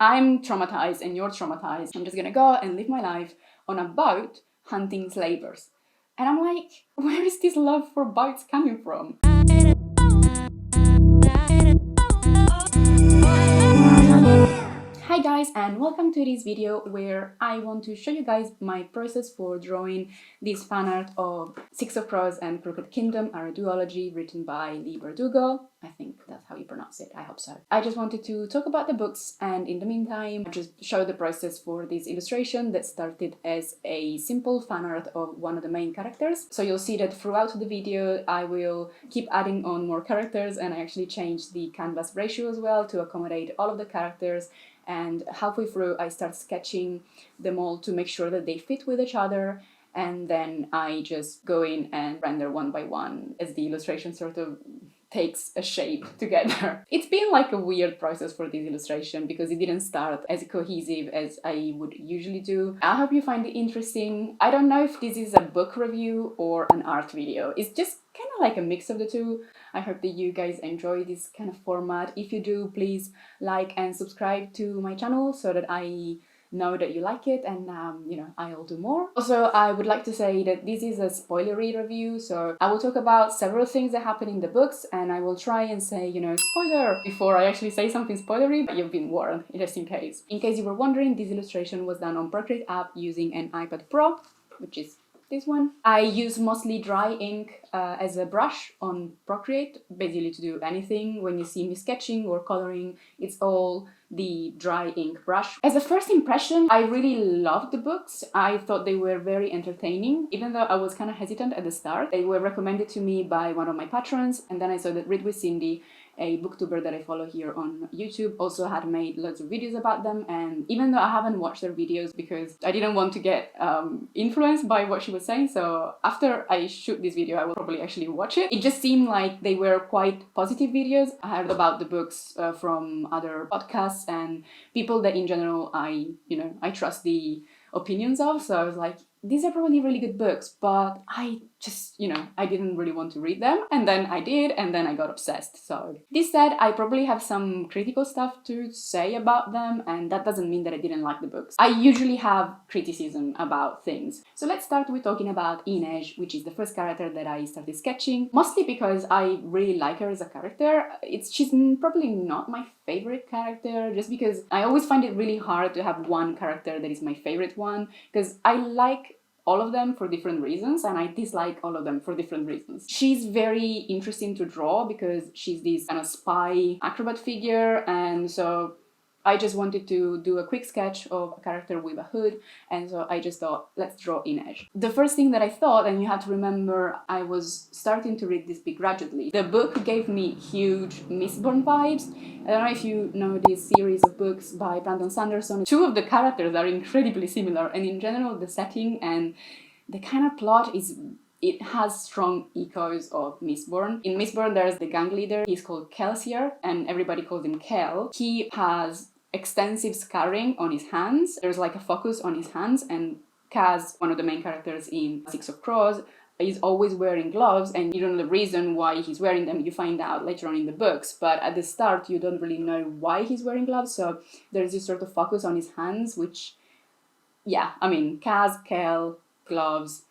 I'm traumatized and you're traumatized. I'm just gonna go and live my life on a boat hunting slavers. And I'm like, where is this love for boats coming from? Hi guys, and welcome to this video where I want to show you guys my process for drawing this fan art of Six of Crows and Crooked Kingdom, a duology written by Lee Bardugo. I think that's how you pronounce it, I hope so. I just wanted to talk about the books, and in the meantime just show the process for this illustration that started as a simple fan art of one of the main characters. So you'll see that throughout the video I will keep adding on more characters, and I actually changed the canvas ratio as well to accommodate all of the characters. And halfway through I start sketching them all to make sure that they fit with each other, and then I just go in and render one by one as the illustration sort of takes a shape together. It's been like a weird process for this illustration because it didn't start as cohesive as I would usually do. I hope you find it interesting. I don't know if this is a book review or an art video. It's just kind of like a mix of the two. I hope that you guys enjoy this kind of format. If you do, please like and subscribe to my channel so that I know that you like it, and I'll do more. Also, I would like to say that this is a spoilery review, so I will talk about several things that happen in the books, and I will try and say, spoiler before I actually say something spoilery, but you've been warned, just in case. In case you were wondering, this illustration was done on Procreate app using an iPad Pro, which is this one. I use mostly dry ink as a brush on Procreate, basically to do anything. When you see me sketching or coloring, it's all the dry ink brush. As a first impression, I really loved the books. I thought they were very entertaining, even though I was kind of hesitant at the start. They were recommended to me by one of my patrons, and then I saw that Read with Cindy, a booktuber that I follow here on YouTube, also had made loads of videos about them. And even though I haven't watched their videos because I didn't want to get influenced by what she was saying, so after I shoot this video I will probably actually watch it. It just seemed like they were quite positive videos. I heard about the books from other podcasts and people that in general I trust the opinions of, so I was like, these are probably really good books, but I just, I didn't really want to read them. And then I did, and then I got obsessed. So this said, I probably have some critical stuff to say about them, and that doesn't mean that I didn't like the books. I usually have criticism about things. So let's start with talking about Inej, which is the first character that I started sketching, mostly because I really like her as a character. She's probably not my favorite character, just because I always find it really hard to have one character that is my favorite one, because I like all of them for different reasons, and I dislike all of them for different reasons. She's very interesting to draw because she's this kind of spy acrobat figure, and so I just wanted to do a quick sketch of a character with a hood, and so I just thought, let's draw Inej. The first thing that I thought, and you have to remember, I was starting to read this begrudgingly. The book gave me huge Mistborn vibes. I don't know if you know this series of books by Brandon Sanderson. Two of the characters are incredibly similar, and in general the setting and the kind of plot it has strong echoes of Mistborn. In Mistborn there's the gang leader, he's called Kelsier, and everybody calls him Kel. He has extensive scarring on his hands. There's like a focus on his hands, and Kaz, one of the main characters in Six of Crows, is always wearing gloves, and you don't know the reason why he's wearing them. You find out later on in the books, but at the start you don't really know why he's wearing gloves, so there's this sort of focus on his hands, which, yeah, I mean, Kaz, Kel, gloves,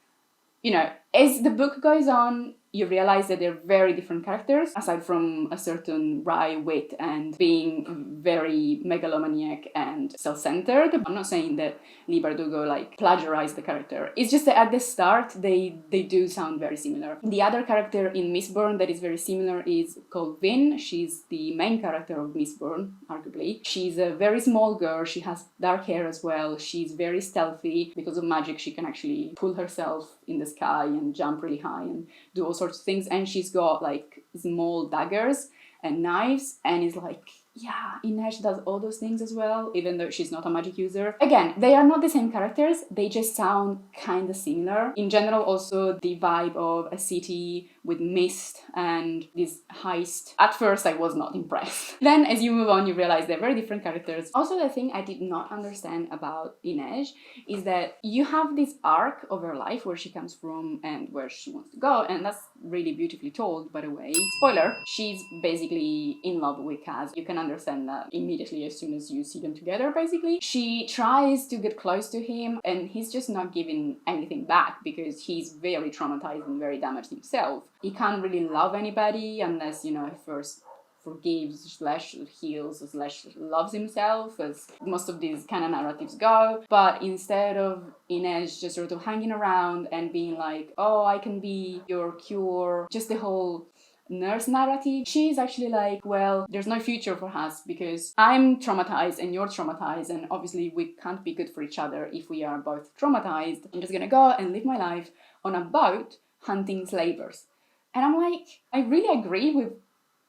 as the book goes on, you realize that they're very different characters, aside from a certain wry wit and being very megalomaniac and self-centered. I'm not saying that Lee Bardugo plagiarized the character. It's just that at the start they do sound very similar. The other character in Mistborn that is very similar is called Vin. She's the main character of Mistborn, arguably. She's a very small girl. She has dark hair as well. She's very stealthy. Because of magic, she can actually pull herself in the sky and jump really high and do all sorts of things, and she's got small daggers and knives, and it's yeah, Inej does all those things as well, even though she's not a magic user. Again, they are not the same characters, they just sound kind of similar. In general, also the vibe of a city with mist and this heist. At first I was not impressed. Then as you move on you realize they're very different characters. Also, the thing I did not understand about Inej is that you have this arc of her life where she comes from and where she wants to go, and that's really beautifully told, by the way. Spoiler, she's basically in love with Kaz. You can understand that immediately as soon as you see them together, basically. She tries to get close to him and he's just not giving anything back because he's very traumatized and very damaged himself. He can't really love anybody unless, you know, he first forgives / heals / loves himself, as most of these kind of narratives go. But instead of Inej just sort of hanging around and being like, oh, I can be your cure, just the whole nurse narrative, she's actually like, well, there's no future for us because I'm traumatized and you're traumatized, and obviously we can't be good for each other if we are both traumatized. I'm just gonna go and live my life on a boat hunting slavers. And I'm like, I really agree with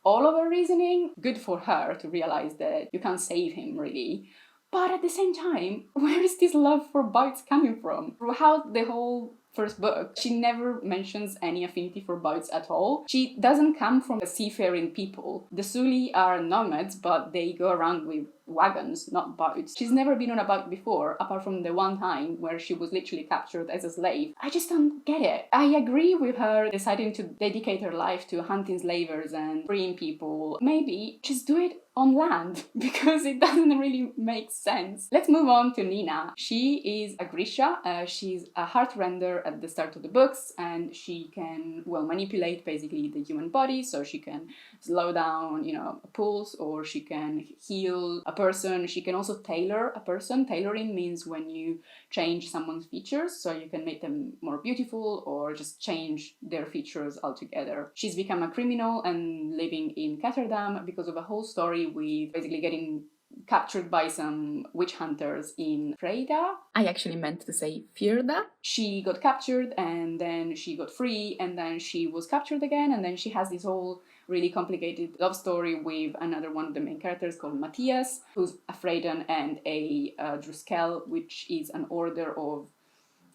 all of her reasoning. Good for her to realize that you can't save him, really. But at the same time, where is this love for boats coming from? Throughout the whole first book, she never mentions any affinity for boats at all. She doesn't come from a seafaring people. The Suli are nomads, but they go around with wagons, not boats. She's never been on a boat before, apart from the one time where she was literally captured as a slave. I just don't get it. I agree with her deciding to dedicate her life to hunting slavers and freeing people. Maybe just do it on land, because it doesn't really make sense. Let's move on to Nina. She is a Grisha. She's a heartrender at the start of the books, and she can, well, manipulate basically the human body, so she can slow down, you know, a pulse, or she can heal a person. She can also tailor a person. Tailoring means when you change someone's features, so you can make them more beautiful or just change their features altogether. She's become a criminal and living in Ketterdam because of a whole story with basically getting captured by some witch hunters in Freyda. I actually meant to say Firda. She got captured and then she got free and then she was captured again, and then she has this whole really complicated love story with another one of the main characters called Matthias, who's a Freydan and a Druskel, which is an order of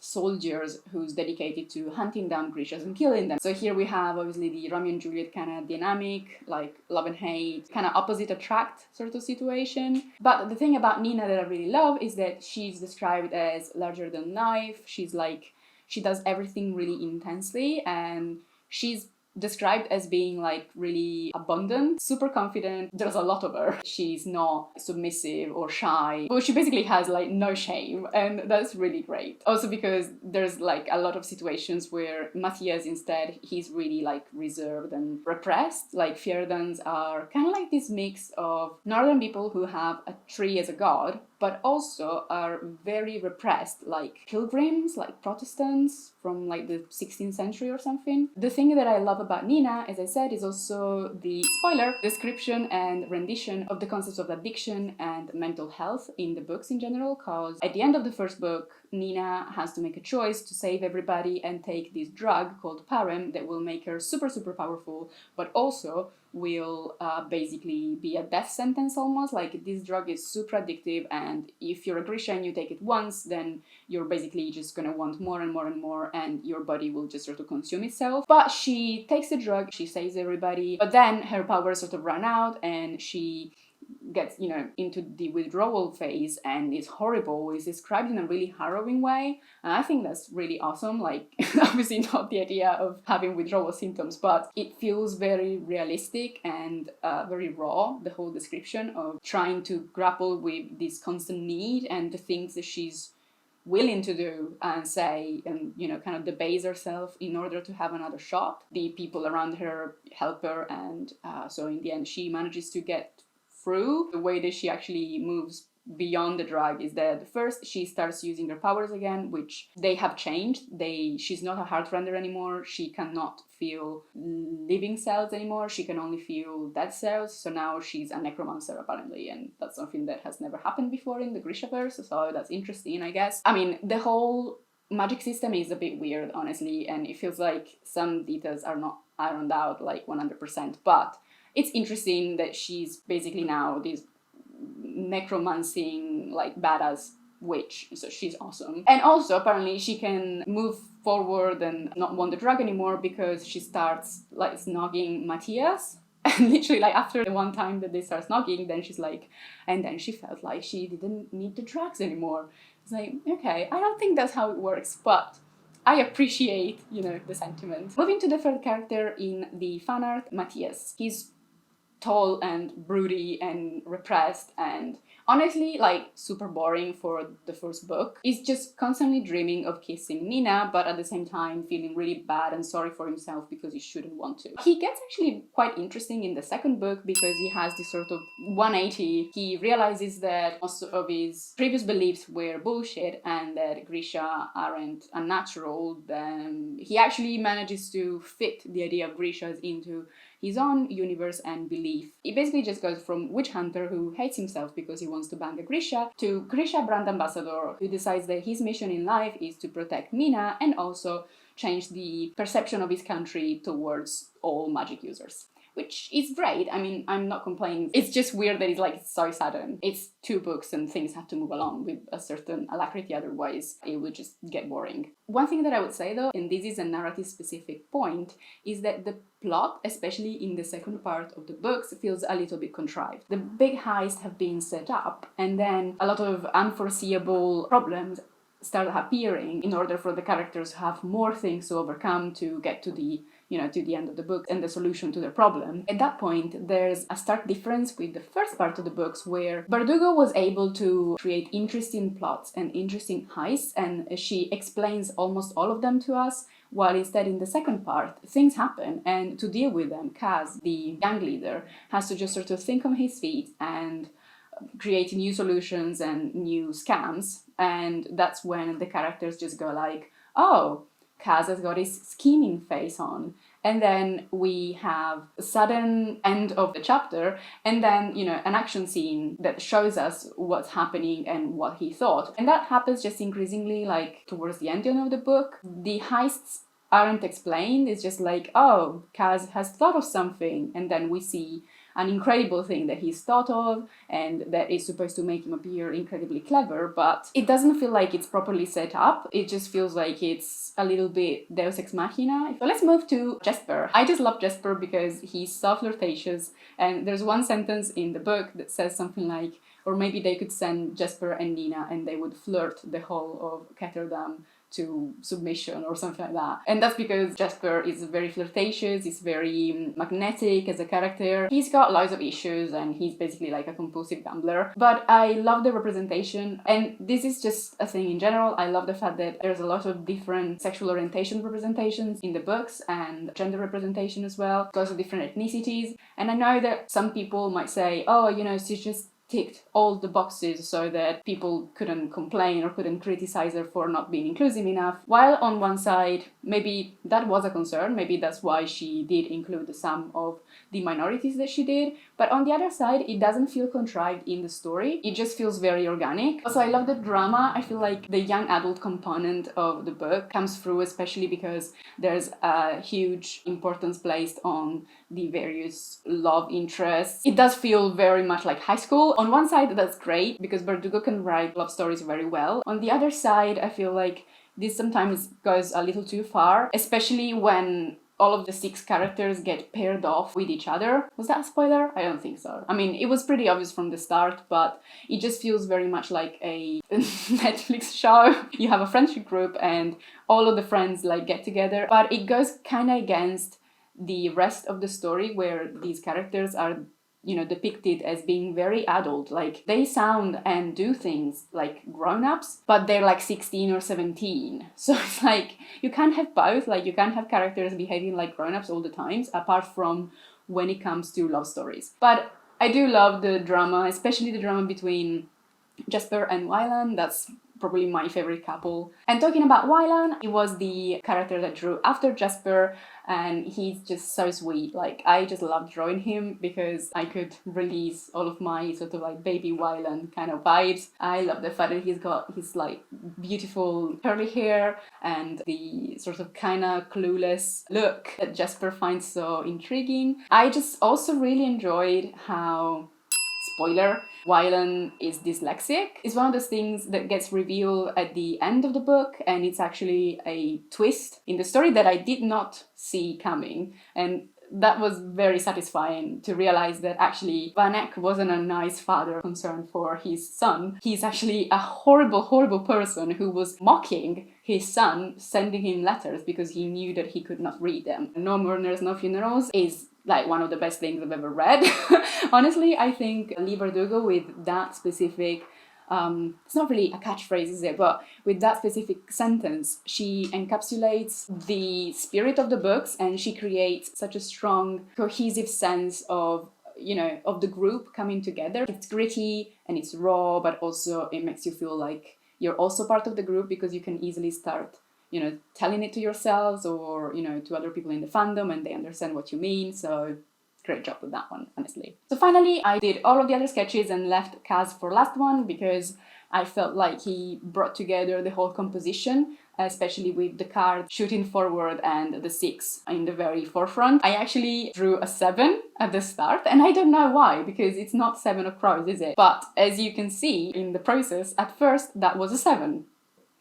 soldiers who's dedicated to hunting down Grishas and killing them. So here we have obviously the Romeo and Juliet kind of dynamic, like love and hate, kind of opposite attract sort of situation. But the thing about Nina that I really love is that she's described as larger than life. She's like, she does everything really intensely, and she's described as being like really abundant, super confident. There's a lot of her. She's not submissive or shy, but she basically has like no shame, and that's really great. Also because there's like a lot of situations where Matthias instead, he's really like reserved and repressed. Like Fjerdans are kind of like this mix of northern people who have a tree as a god, but also are very repressed, like pilgrims, like Protestants from like the 16th century or something. The thing that I love about Nina, as I said, is also the, spoiler, description and rendition of the concepts of addiction and mental health in the books in general, because at the end of the first book, Nina has to make a choice to save everybody and take this drug called Parem that will make her super, super powerful, but also will basically be a death sentence almost. Like, this drug is super addictive, and if you're a Grisha and you take it once, then you're basically just gonna want more and more and more, and your body will just sort of consume itself. But she takes the drug, she saves everybody, but then her powers sort of run out and she gets, you know, into the withdrawal phase, and it's horrible. It's described in a really harrowing way, and I think that's really awesome. Like, obviously not the idea of having withdrawal symptoms, but it feels very realistic and very raw, the whole description of trying to grapple with this constant need and the things that she's willing to do and say, and, you know, kind of debase herself in order to have another shot. The people around her help her, and so in the end she manages to get through. The way that she actually moves beyond the drug is that first she starts using her powers again, which they have changed. She's not a heartrender anymore. She cannot feel living cells anymore. She can only feel dead cells. So now she's a necromancer apparently, and that's something that has never happened before in the Grishaverse. So that's interesting, I guess. I mean, the whole magic system is a bit weird, honestly, and it feels like some details are not ironed out like 100%, but it's interesting that she's basically now this necromancing, like, badass witch, so she's awesome. And also apparently she can move forward and not want the drug anymore because she starts like snogging Matthias. And literally, like, after the one time that they start snogging, then she's like, and then she felt like she didn't need the drugs anymore. It's like, okay, I don't think that's how it works, but I appreciate, you know, the sentiment. Moving to the third character in the fan art, Matthias. He's tall and broody and repressed and honestly like super boring for the first book. He's just constantly dreaming of kissing Nina, but at the same time feeling really bad and sorry for himself because he shouldn't want to. He gets actually quite interesting in the second book because he has this sort of 180. He realizes that most of his previous beliefs were bullshit and that Grisha aren't unnatural. Then he actually manages to fit the idea of Grisha's into his own universe and belief. He basically just goes from witch hunter who hates himself because he wants to bang a Grisha to Grisha brand ambassador who decides that his mission in life is to protect Nina and also change the perception of his country towards all magic users. Which is great. I mean, I'm not complaining. It's just weird that it's like so sudden. It's 2 books and things have to move along with a certain alacrity, otherwise it would just get boring. One thing that I would say though, and this is a narrative specific point, is that the plot, especially in the second part of the books, feels a little bit contrived. The big heists have been set up and then a lot of unforeseeable problems start appearing in order for the characters to have more things to overcome to get to the to the end of the book and the solution to their problem. At that point, there's a stark difference with the first part of the books where Bardugo was able to create interesting plots and interesting heists, and she explains almost all of them to us, while instead in the second part, things happen, and to deal with them, Kaz, the gang leader, has to just sort of think on his feet and create new solutions and new scams, and that's when the characters just go like, oh, Kaz has got his scheming face on. And then we have a sudden end of the chapter and then, an action scene that shows us what's happening and what he thought. And that happens just increasingly, like, towards the end of the book. The heists aren't explained. It's just like, oh, Kaz has thought of something. And then we see an incredible thing that he's thought of and that is supposed to make him appear incredibly clever, but it doesn't feel like it's properly set up. It just feels like it's a little bit Deus Ex Machina. So let's move to Jesper. I just love Jesper because he's so flirtatious, and there's one sentence in the book that says something like, or maybe they could send Jesper and Nina and they would flirt the whole of Ketterdam to submission or something like that. And that's because Jesper is very flirtatious, he's very magnetic as a character. He's got lots of issues and he's basically like a compulsive gambler. But I love the representation, and this is just a thing in general. I love the fact that there's a lot of different sexual orientation representations in the books and gender representation as well, lots of different ethnicities. And I know that some people might say, oh, she's just ticked all the boxes so that people couldn't complain or couldn't criticize her for not being inclusive enough. While on one side, maybe that was a concern, maybe that's why she did include some of the minorities that she did, but on the other side, it doesn't feel contrived in the story. It just feels very organic. Also, I love the drama. I feel like the young adult component of the book comes through, especially because there's a huge importance placed on the various love interests. It does feel very much like high school. On one side, that's great because Bardugo can write love stories very well. On the other side, I feel like this sometimes goes a little too far, especially when all of the 6 characters get paired off with each other. Was that a spoiler? I don't think so. I mean, it was pretty obvious from the start, but it just feels very much like a Netflix show. You have a friendship group and all of the friends like get together, but it goes kind of against the rest of the story where these characters are depicted as being very adult. Like, they sound and do things like grown-ups, but they're like 16 or 17. So it's like, you can't have both. Like, you can't have characters behaving like grown-ups all the times, apart from when it comes to love stories. But I do love the drama, especially the drama between Jesper and Wylan. That's probably my favorite couple. And talking about Wylan, he was the character that drew after Jesper, and he's just so sweet. Like, I just love drawing him because I could release all of my sort of like baby Wylan kind of vibes. I love the fact that he's got his like beautiful curly hair and the sort of kind of clueless look that Jesper finds so intriguing. I just also really enjoyed how Spoiler, Wylan is dyslexic. It's one of those things that gets revealed at the end of the book, and it's actually a twist in the story that I did not see coming. And that was very satisfying to realize that actually Van Eyck wasn't a nice father concerned for his son. He's actually a horrible, horrible person who was mocking his son, sending him letters because he knew that he could not read them. No Mourners, No Funerals is like one of the best things I've ever read. Honestly, I think Lee Bardugo, with that specific it's not really a catchphrase, is it? But with that specific sentence, she encapsulates the spirit of the books, and she creates such a strong, cohesive sense of, you know, of the group coming together. It's gritty and it's raw, but also it makes you feel like you're also part of the group, because you can easily start, you know, telling it to yourselves or, you know, to other people in the fandom, and they understand what you mean. So great job with that one, honestly. So finally, I did all of the other sketches and left Kaz for last one, because I felt like he brought together the whole composition, especially with the card shooting forward and the 6 in the very forefront. I actually drew a 7 at the start, and I don't know why, because it's not 7 of crows, is it? But as you can see in the process, at first that was a 7.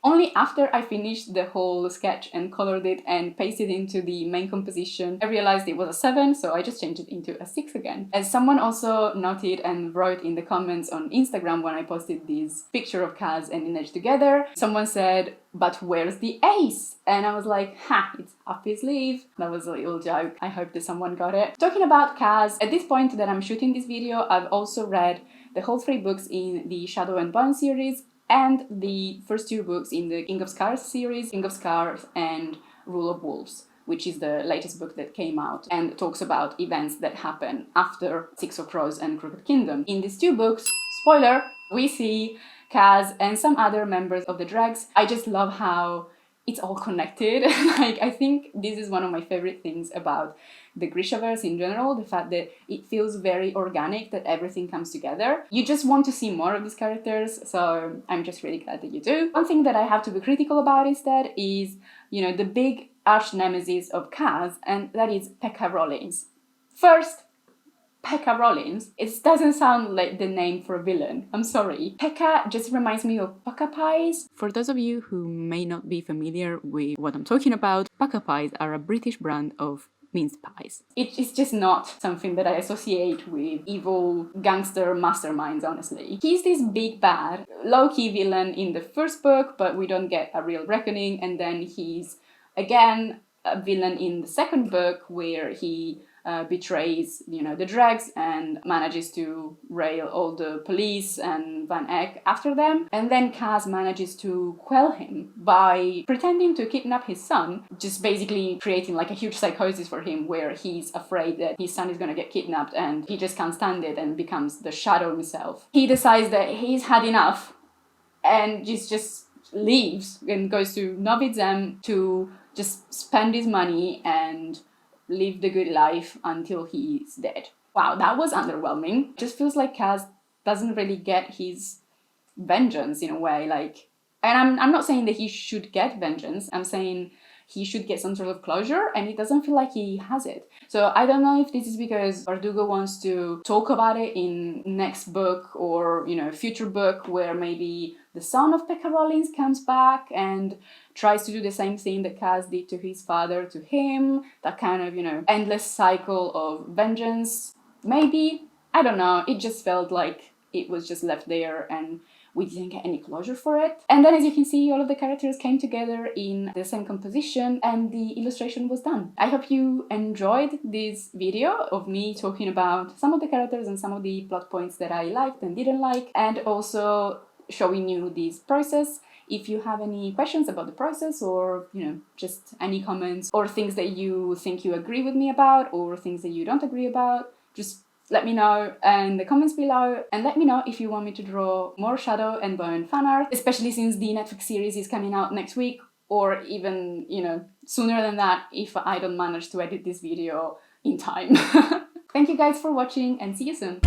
Only after I finished the whole sketch and colored it and pasted it into the main composition, I realized it was a 7, so I just changed it into a 6 again. As someone also noted and wrote in the comments on Instagram when I posted this picture of Kaz and Inej together, someone said, "But where's the ace?" And I was like, ha, it's up his sleeve. That was a little joke. I hope that someone got it. Talking about Kaz, at this point that I'm shooting this video, I've also read the whole 3 books in the Shadow and Bone series, and the first 2 books in the King of Scars series, King of Scars and Rule of Wolves, which is the latest book that came out and talks about events that happen after Six of Crows and Crooked Kingdom. In these 2 books, spoiler, we see Kaz and some other members of the Dregs. I just love how it's all connected. Like, I think this is one of my favorite things about the Grishaverse in general, the fact that it feels very organic, that everything comes together. You just want to see more of these characters, so I'm just really glad that you do. One thing that I have to be critical about instead is, you know, the big arch nemesis of Kaz, and that is Pekka Rollins. First, Pekka Rollins, it doesn't sound like the name for a villain. I'm sorry. Pekka just reminds me of Pukka pies. For those of you who may not be familiar with what I'm talking about, Pukka pies are a British brand of minced pies. It's just not something that I associate with evil gangster masterminds, honestly. He's this big bad, low-key villain in the first book, but we don't get a real reckoning, and then he's again a villain in the second book, where he betrays, you know, the Dregs and manages to rail all the police and Van Eyck after them. And then Kaz manages to quell him by pretending to kidnap his son, just basically creating like a huge psychosis for him, where he's afraid that his son is gonna get kidnapped and he just can't stand it and becomes the shadow himself. He decides that he's had enough and just leaves and goes to Novi Zem to just spend his money and live the good life until he's dead. Wow, that was underwhelming. It just feels like Kaz doesn't really get his vengeance in a way, like, and I'm not saying that he should get vengeance, I'm saying he should get some sort of closure, and it doesn't feel like he has it. So I don't know if this is because Bardugo wants to talk about it in next book or, you know, future book, where maybe the son of Pekka Rollins comes back and tries to do the same thing that Kaz did to his father to him, that kind of, you know, endless cycle of vengeance. Maybe, I don't know, it just felt like it was just left there and we didn't get any closure for it. And then, as you can see, all of the characters came together in the same composition and the illustration was done. I hope you enjoyed this video of me talking about some of the characters and some of the plot points that I liked and didn't like, and also showing you this process. If you have any questions about the process, or, you know, just any comments or things that you think you agree with me about or things that you don't agree about, just let me know in the comments below, and let me know if you want me to draw more Shadow and Bone fan art, especially since the Netflix series is coming out next week, or even, you know, sooner than that if I don't manage to edit this video in time. Thank you guys for watching, and see you soon.